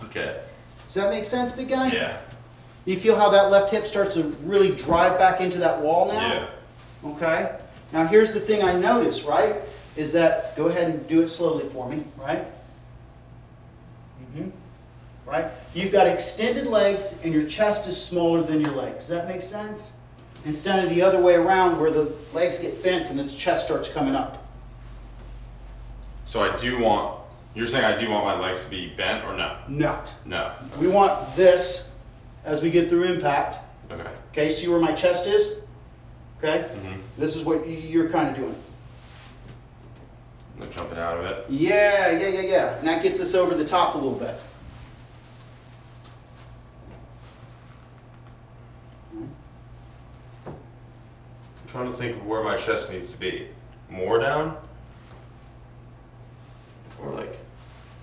okay. Does that make sense, big guy? Yeah. You feel how that left hip starts to really drive back into that wall now? Yeah. Okay. Now here's the thing I notice, right? Is that, go ahead and do it slowly for me, right? Right? You've got extended legs and your chest is smaller than your legs. Does that make sense? Instead of the other way around where the legs get bent and the chest starts coming up. So you're saying I do want my legs to be bent or no? Not. No. We want this as we get through impact. Okay. Okay, see where my chest is? Okay? Mm-hmm. This is what you're kind of doing. Like jumping out of it. Yeah. And that gets us over the top a little bit. I'm trying to think of where my chest needs to be. More down? Or like,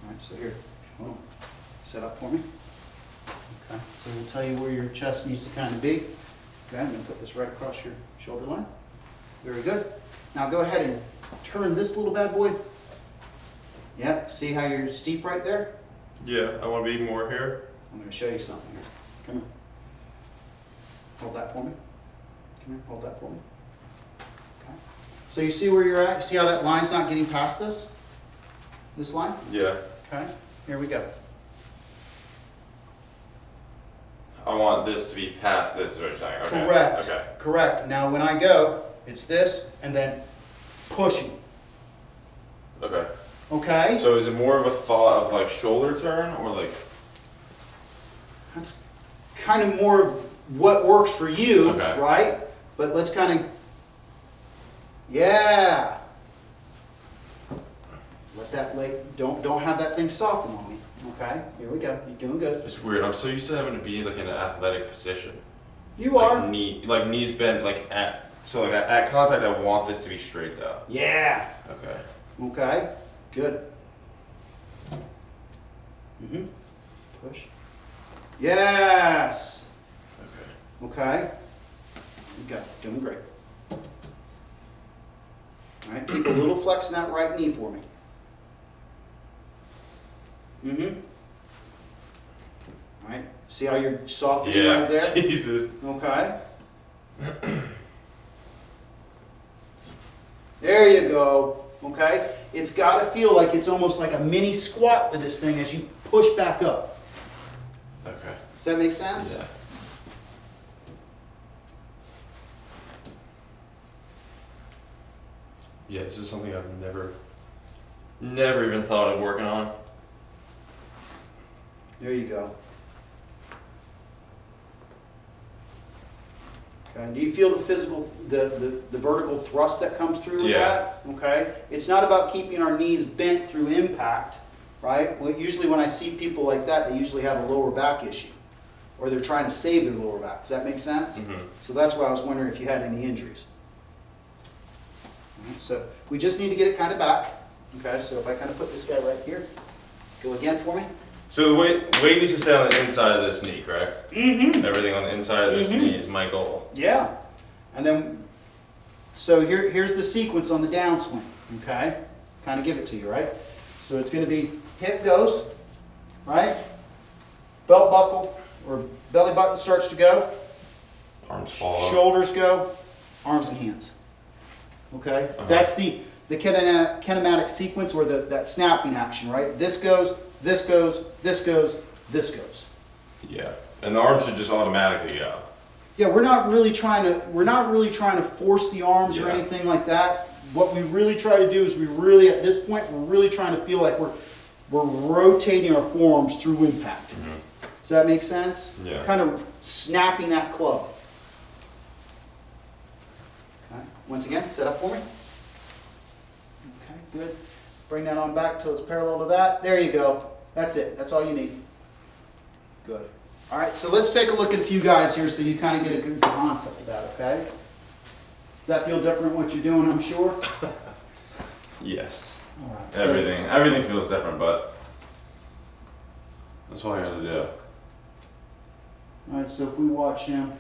All right, so here, hold on. Set up for me. Okay, so we'll tell you where your chest needs to kind of be. Okay, I'm going to put this right across your shoulder line. Very good. Now go ahead and turn this little bad boy. Yep, see how you're steep right there? yeah, I want to be more here. I'm going to show you something here. Come here. Hold that for me. Come here, hold that for me. Okay. So you see where you're at? You see how that line's not getting past this? This line? Yeah. Okay, here we go. I want this to be past this is what you're saying. Okay. Correct. Okay. Correct. Now when I go, it's this and then pushing. Okay. Okay? So is it more of a thought of like shoulder turn or like? That's kind of more what works for you, Okay. right? But let's kind of, yeah. Let that leg, don't have that thing soften on me. Okay? Here we go. You're doing good. It's weird. I'm so used to having to be like in an athletic position. You Like are. knees bent at contact. I want this to be straight though. Yeah. Okay. Okay? Good. Push. Yes. Okay. Okay? You got it. Doing great. All right, keep a little flex in that right knee for me. All right, see how you're softening Yeah. right there? Jesus. Okay. There you go. Okay? It's got to feel like it's almost like a mini squat with this thing as you push back up. Okay. Does that make sense? Yeah. Yeah, this is something I've never even thought of working on. There you go. Okay. Do you feel the physical, the vertical thrust that comes through with Yeah. that? Okay. It's not about keeping our knees bent through impact, right? Well, usually when I see people like that, they usually have a lower back issue, or they're trying to save their lower back. Does that make sense? Mm-hmm. So that's why I was wondering if you had any injuries. All right, so we just need to get it kind of back. Okay. So if I kind of put this guy right here, go again for me. So the weight needs to stay on the inside of this knee, correct? Mm-hmm. Everything on the inside of this Mhm. knee is my goal. Yeah. And then, so here's the sequence on the downswing, okay? Kind of give it to you, right? So it's going to be hip goes, right? Belt buckle or belly button starts to go. Arms fall up. Shoulders go, arms and hands. Okay? Uh-huh. That's the kinematic sequence or that snapping action, right? This goes, this goes, this goes, this goes. Yeah. And the arms should just automatically go. Yeah, we're not really trying to force the arms or Yeah. anything like that. what we really try to do is we really, at this point, we're really trying to feel like we're rotating our forearms through impact. Does that make sense? Yeah. Kind of snapping that club. Okay. Once again, set up for me. Okay, good. Bring that on back till it's parallel to that. There you go. That's it. That's all you need. Good. All right, so let's take a look at a few guys here so you kind of get a good concept of that, okay? Does that feel different what you're doing, I'm sure? Yes. All right. So, Everything feels different, but that's what I gotta do. all right, so if we watch him,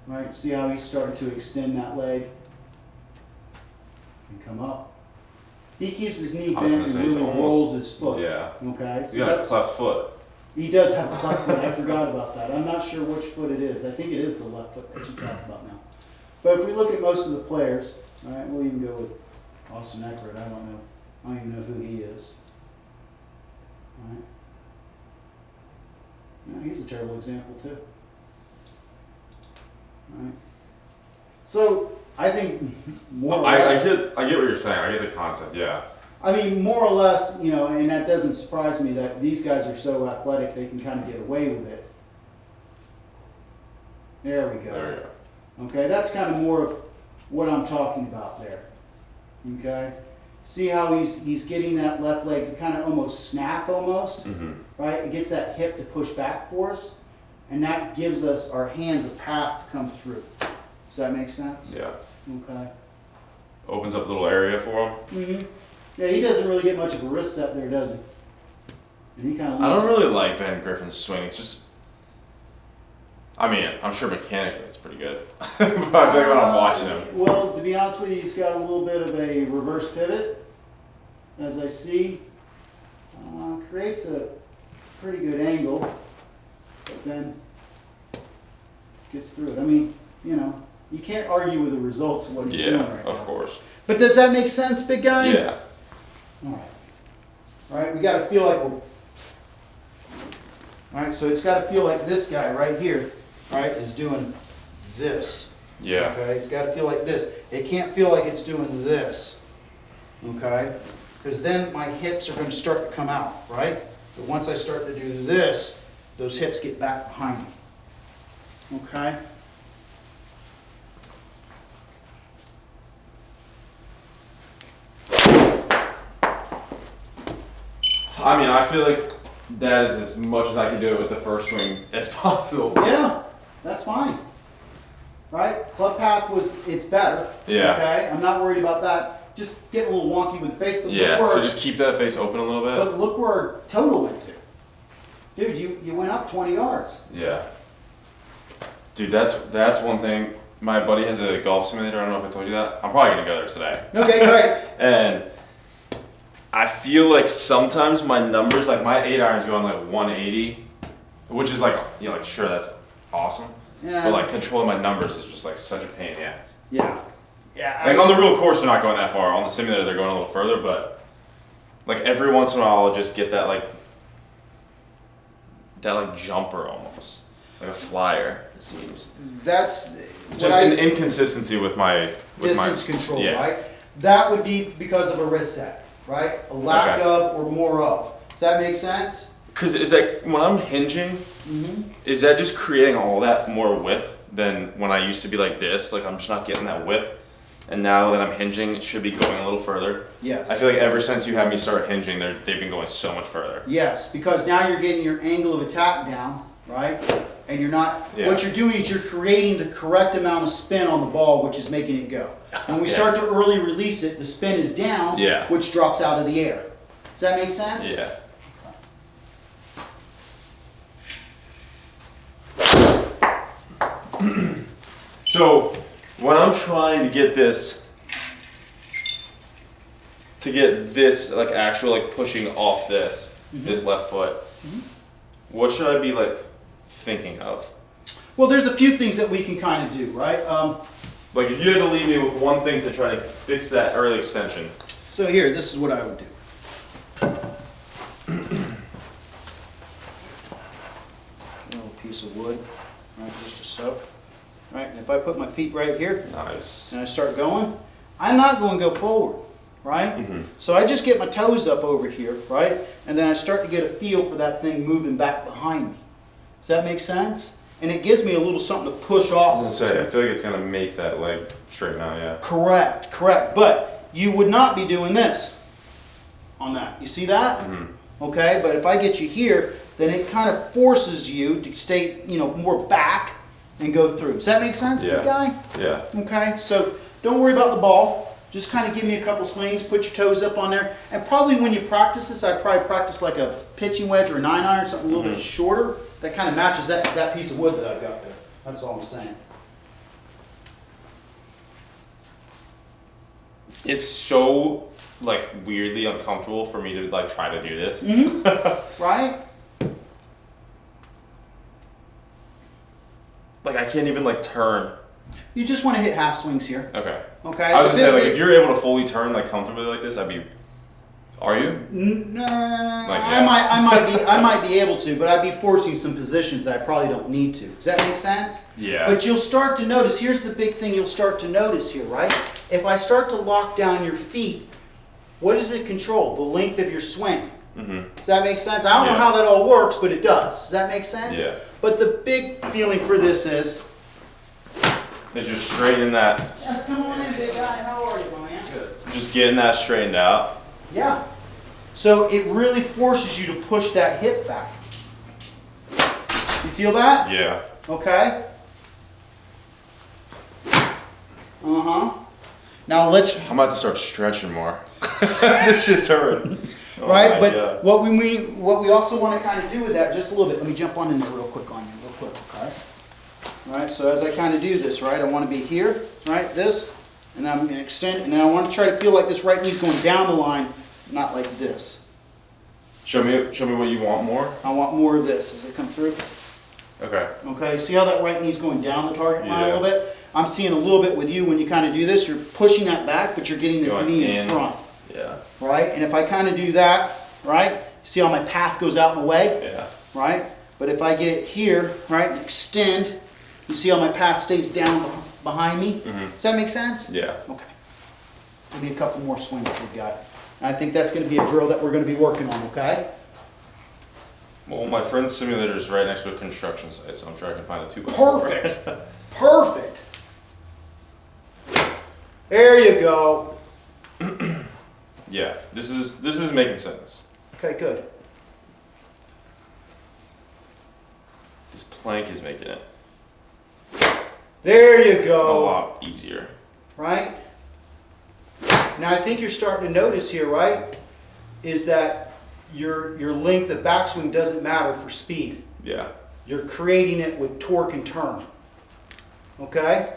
right, see how he's starting to extend that leg and come up. He keeps his knee I was bent gonna and say, really it's rolls his foot. Yeah. Okay, He's got a cleft foot. he does have a cleft foot. I forgot about that. I'm not sure which foot it is. I think it is the left foot that you talk about now. But if we look at most of the players, all right, we'll even go with Austin Eckert. I don't know. I don't even know who he is. All right. No, he's a terrible example too. All right. So I think more or less, I get what you're saying. I get the concept. Yeah. I mean, more or less, you know, and that doesn't surprise me that these guys are so athletic they can kind of get away with it. There we go. There we go. Okay, that's kind of more of what I'm talking about there. Okay, see how he's getting that left leg to kind of almost snap almost, right? It gets that hip to push back for us, and that gives us our hands a path to come through. Does that make sense? Yeah. Okay. Opens up a little area for him. Mm-hmm. Yeah, he doesn't really get much of a wrist set there, does he? And he kind of. I don't really like Ben Griffin's swing. It's just, I mean, I'm sure mechanically it's pretty good, but I think when I'm watching him. Well, to be honest with you, he's got a little bit of a reverse pivot, as I see. Creates a pretty good angle, but then gets through it. I mean, you know, you can't argue with the results of what he's doing right now. Of course. But does that make sense, big guy? Yeah. All right. All right, we got to feel like we're. All right, so it's got to feel like this guy right here, right, is doing this. Yeah. Okay, it's got to feel like this. It can't feel like it's doing this. Okay, because then my hips are going to start to come out, right? But once I start to do this, those hips get back behind me. Okay. I mean, I feel like that is as much as I can do it with the first swing as possible. Yeah, that's fine. Right? Club path it's better. Yeah. Okay, I'm not worried about that. Just get a little wonky with the face. But Yeah, look so where, just keep that face open a little bit. but look where our total went to. Dude, you went up 20 yards. Yeah. Dude, that's one thing. My buddy has a golf simulator. I don't know if I told you that. I'm probably gonna go there today. Okay, great. And I feel like sometimes my numbers, like my 8-iron's going like 180, which is like, you know, like sure that's awesome. Yeah. But like controlling my numbers is just like such a pain in the ass. Yeah. Yeah. Like on the real course, they're not going that far. On the simulator, they're going a little further. But like every once in a while, I'll just get that like jumper almost, like a flyer. It seems. That's Just an inconsistency with my distance control, yeah. right? That would be because of a wrist set, right? A lack Okay. of or more of. Does that make sense? Because is that when I'm hinging, is that just creating all that more whip than when I used to be like this? Like I'm just not getting that whip, and now that I'm hinging, it should be going a little further. Yes. I feel like ever since you had me start hinging, they've been going so much further. Yes, because now you're getting your angle of attack down, right? And you're not, Yeah. what you're doing is you're creating the correct amount of spin on the ball, which is making it go. When we Yeah. start to early release it, the spin is down, Yeah. which drops out of the air. Does that make sense? Yeah. So when I'm trying to get this, like actual like pushing off this left foot, what should I be like thinking of? Well, there's a few things that we can kind of do, right? Like if you had to leave me with one thing to try to fix that early extension. So here, this is what I would do. A little piece of wood, right, just to soak. right? And if I put my feet right here Nice. and I start going, I'm not going to go forward, right? Mm-hmm. So I just get my toes up over here, right? And then I start to get a feel for that thing moving back behind me. Does that make sense? And it gives me a little something to push off. I was gonna say, I feel like it's gonna make that leg straighten out, yeah. Correct, correct. But you would not be doing this on that. You see that? Mm-hmm. Okay, but if I get you here, then it kind of forces you to stay, more back and go through. Does that make sense, big guy? Yeah. Okay, so don't worry about the ball. Just kind of give me a couple swings, put your toes up on there. And probably when you practice this, I'd probably practice like a pitching wedge or a 9-iron, something a little bit shorter. That kind of matches that piece of wood that I've got there. That's all I'm saying. It's so like weirdly uncomfortable for me to like try to do this. Mm-hmm. Right? Like I can't even like turn. You just want to hit half swings here. Okay. Okay. I was gonna say, like, if you're able to fully turn like comfortably like this, I'd be. Are you? No, Like, I might be able to, but I'd be forcing some positions that I probably don't need to. Does that make sense? Yeah. But you'll start to notice. Here's the big thing you'll start to notice here, right? If I start to lock down your feet, what does it control? The length of your swing. Mm-hmm. Does that make sense? I don't know how that all works, but it does. Does that make sense? Yeah. But the big feeling for this is. It's just straightening that. Yes, come on in, big guy. How are you, my man? Good. Just getting that straightened out. Yeah. So it really forces you to push that hip back. You feel that? Yeah. Okay. Uh-huh. Now let's. I'm about to start stretching more. This shit's hurting. Oh right, but God. what we also want to kind of do with that just a little bit. Let me jump on in there real quick on you, real quick, okay? All right. So as I kind of do this, right, I want to be here, right, this, and then I'm going to extend, and then I want to try to feel like this right knee's going down the line, not like this. Show me what you want more. I want more of this as I come through. Okay. Okay. See how that right knee's going down the target line a Yeah. little bit? I'm seeing a little bit with you when you kind of do this. You're pushing that back, but you're getting this Going knee in front. Yeah. Right? And if I kind of do that, right? See how my path goes out in the way? Yeah. Right? But if I get here, right, and extend, you see how my path stays down behind me? Mm-hmm. Does that make sense? Yeah. Okay. Give me a couple more swings we've got. I think that's going to be a drill that we're going to be working on, okay? Well, my friend's simulator is right next to a construction site, so I'm sure I can find a 2x4. Perfect. Perfect. There you go. Yeah. This is making sense. Okay, good. This plank is making it There you a go. lot easier. Right? Now I think you're starting to notice here, right? Is that your length of backswing doesn't matter for speed. Yeah. You're creating it with torque and turn. Okay?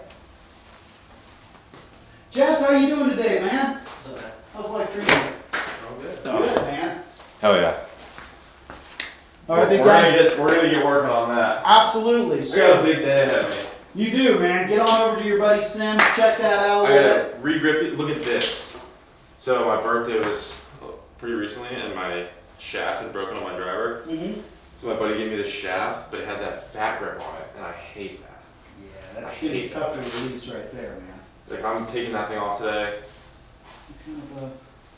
Jess, how you doing today, man? It's okay. How's life treating you? All good. Good, man. Hell yeah. All right, big we're guy. gonna get working on that. Absolutely. I got a So big day ahead of me. you do, man. Get on over to your buddy Sim. Check that out a I little bit. gotta re-grip it. Look at this. So my birthday was pretty recently, and my shaft had broken on my driver. Mm-hmm. So my buddy gave me this shaft, but it had that fat grip on it, and I hate that. Yeah, that's I gonna be hate tough to release right there, man. Like I'm taking that thing off today. Kind of,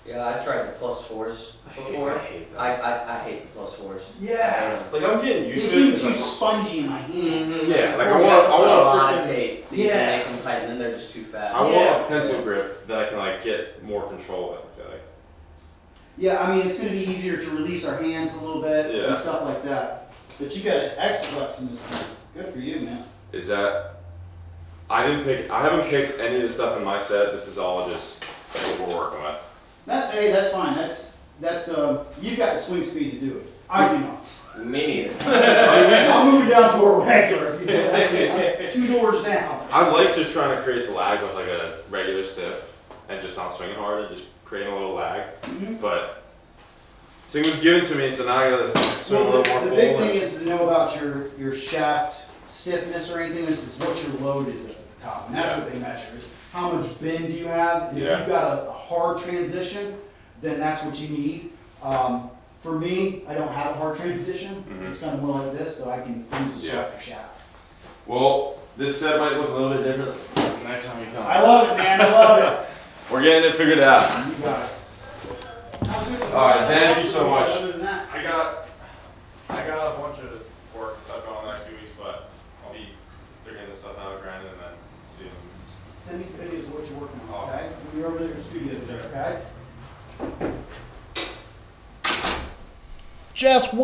Yeah, I tried the plus fours before. I hate that. I hate the plus fours. Yeah. Like I'm getting It used to it. seems too spongy in my hands. Yeah, like I I want want a lot a of freaking. tape to Yeah. make them tight, and then they're just too fat. I want Yeah. a pencil grip that I can like get more control with. I feel like. Yeah, I mean, it's going to be easier to release our hands a little bit Yeah. and stuff like that. But you got an X-Flex in this thing. Good for you, man. Is that? I haven't picked any of the stuff in my set. This is all just what we're working with. Hey, that's fine. That's you've got the swing speed to do it. I do not. Me neither. I'm moving down to a regular. If you know, I'm 2 doors down. I like just trying to create the lag with like a regular stiff and just not swinging hard and just creating a little lag. Mhm. But this thing was given to me, so now I gotta swing a Well, little more the full. big thing is to know about your shaft stiffness or anything. This is what your load is at the top, and that's Yeah. what they measure. Is how much bend do you have? And if Yeah. you've got a hard transition, then that's what you need. For me, I don't have a hard transition. Mhm. It's kind of more like this, so I can use a Yeah. softer shaft. Well, this set might look a little bit different next time you come. I love it, man. I love it. We're getting it figured out. You got it. All right, thank you so much. Other than that, I got a bunch of work and stuff going on the next few weeks, but I'll be figuring this stuff out, grinding, and then seeing. send me some videos of what you're working on, Awesome. okay? When you're over there in the studios there, okay? Just